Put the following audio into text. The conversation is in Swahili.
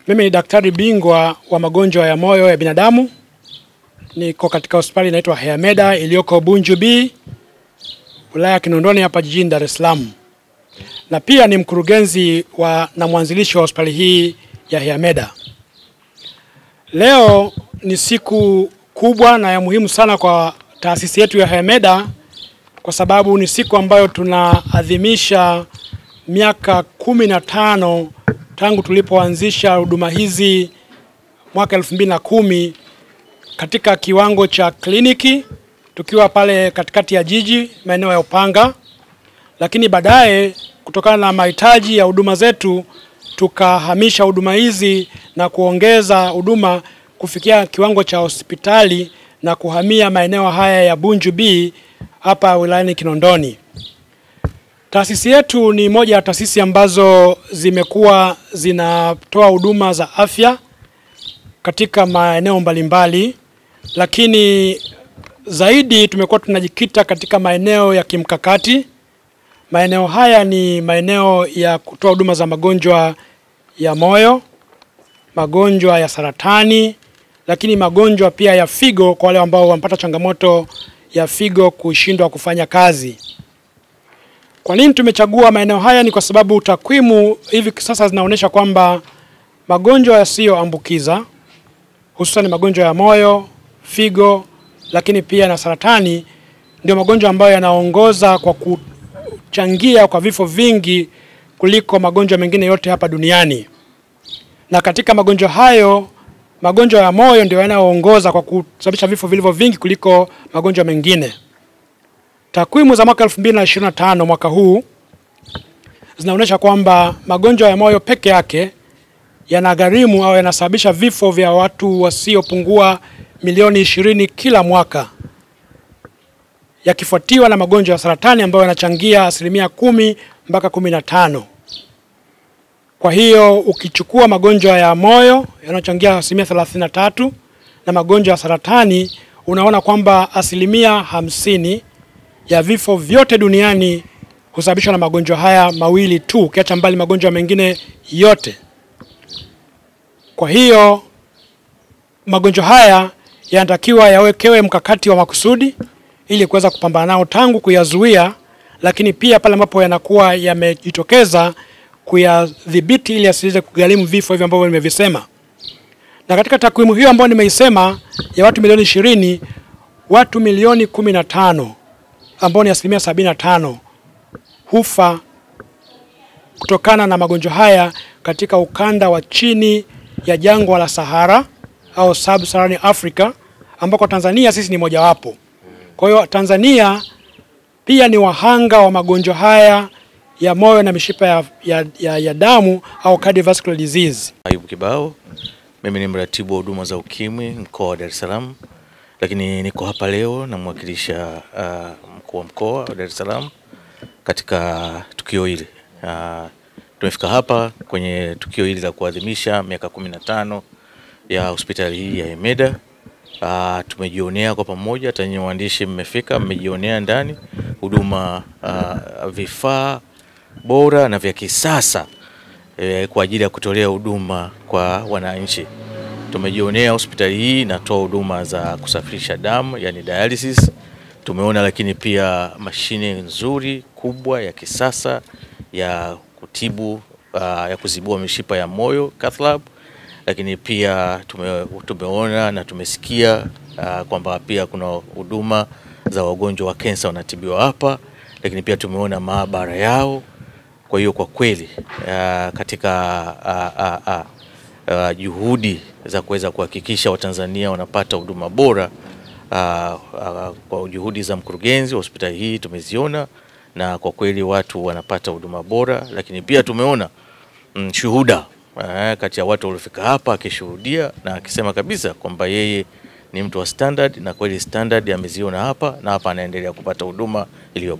Mimi ni daktari bingwa wa magonjwa ya moyo ya binadamu. Niko katika hospitali inaitwa Hayameda iliyoko Bunju B, wilaya Kinondoni hapa jijini Dar es Salaam. Na pia ni mkurugenzi na mwanzilishi wa hospitali hii ya Hayameda. Leo ni siku kubwa na ya muhimu sana kwa taasisi yetu ya Hayameda, kwa sababu ni siku ambayo tunaadhimisha miaka 15 tangu tulipoanzisha huduma hizi mwaka 2010 katika kiwango cha kliniki, tukiwa pale katikati ya jiji maeneo ya Upanga. Lakini baadaye kutokana na mahitaji ya huduma zetu tukahamisha huduma hizi na kuongeza huduma kufikia kiwango cha hospitali na kuhamia maeneo haya ya Bunju B hapa wilayani Kinondoni. Taasisi yetu ni moja ya taasisi ambazo zimekuwa zinatoa huduma za afya katika maeneo mbalimbali, lakini zaidi tumekuwa tunajikita katika maeneo ya kimkakati. Maeneo haya ni maeneo ya kutoa huduma za magonjwa ya moyo, magonjwa ya saratani, lakini magonjwa pia ya figo kwa wale ambao wanapata changamoto ya figo kushindwa kufanya kazi. Kwa nini tumechagua maeneo haya? Ni kwa sababu takwimu hivi sasa zinaonyesha kwamba magonjwa yasiyoambukiza, hususan magonjwa ya moyo, figo, lakini pia na saratani, ndio magonjwa ambayo yanaongoza kwa kuchangia kwa vifo vingi kuliko magonjwa mengine yote hapa duniani. Na katika magonjwa hayo, magonjwa ya moyo ndio yanayoongoza kwa kusababisha vifo vilivyo vingi kuliko magonjwa mengine. Takwimu za mwaka 2025 mwaka huu zinaonyesha kwamba magonjwa ya moyo peke yake yanagharimu au yanasababisha vifo vya watu wasiopungua milioni 20 kila mwaka, yakifuatiwa na magonjwa ya saratani ambayo yanachangia 10 mpaka 15. Kwa hiyo ukichukua magonjwa ya moyo yanachangia 33 na magonjwa ya saratani, unaona kwamba 50% ya vifo vyote duniani husababishwa na magonjwa haya mawili tu, ukiacha mbali magonjwa mengine yote. Kwa hiyo magonjwa haya yanatakiwa yawekewe mkakati wa makusudi ili kuweza kupambana nao tangu kuyazuia, lakini pia pale ambapo yanakuwa yamejitokeza kuyadhibiti ili asiweze kugharimu vifo hivi ambavyo nimevisema. Na katika takwimu hiyo ambayo nimeisema ya watu milioni 20, watu milioni 15 ambao ni 75% hufa kutokana na magonjwa haya katika ukanda wa chini ya jangwa la Sahara au Sub-Saharan Africa, ambako Tanzania sisi ni mojawapo. Kwa hiyo Tanzania pia ni wahanga wa magonjwa haya ya moyo na mishipa ya damu au cardiovascular disease. Ayubu Kibao, mimi ni mratibu wa huduma za ukimwi mkoa wa Dar es Salaam, lakini niko hapa leo na mwakilisha mkuu wa mkoa wa Dar es Salaam katika tukio hili. Tumefika hapa kwenye tukio hili la kuadhimisha miaka 15 ya hospitali hii ya Hayameda. Tumejionea kwa pamoja, hata nyinyi waandishi mmefika, mmejionea ndani huduma, vifaa bora na vya kisasa kwa ajili ya kutolea huduma kwa wananchi. Tumejionea hospitali hii inatoa huduma za kusafirisha damu, yani dialysis. Tumeona lakini pia mashine nzuri kubwa ya kisasa ya kutibu, ya kuzibua mishipa ya moyo, cath lab. Lakini pia tumeona na tumesikia kwamba pia kuna huduma za wagonjwa wa kansa wanatibiwa hapa, lakini pia tumeona maabara yao. Kwa hiyo kwa kweli katika juhudi za kuweza kuhakikisha Watanzania wanapata huduma bora, kwa juhudi za mkurugenzi wa hospitali hii tumeziona, na kwa kweli watu wanapata huduma bora. Lakini pia tumeona shuhuda kati ya watu waliofika hapa akishuhudia na akisema kabisa kwamba yeye ni mtu wa standard, na kweli standard ameziona hapa na hapa anaendelea kupata huduma iliyo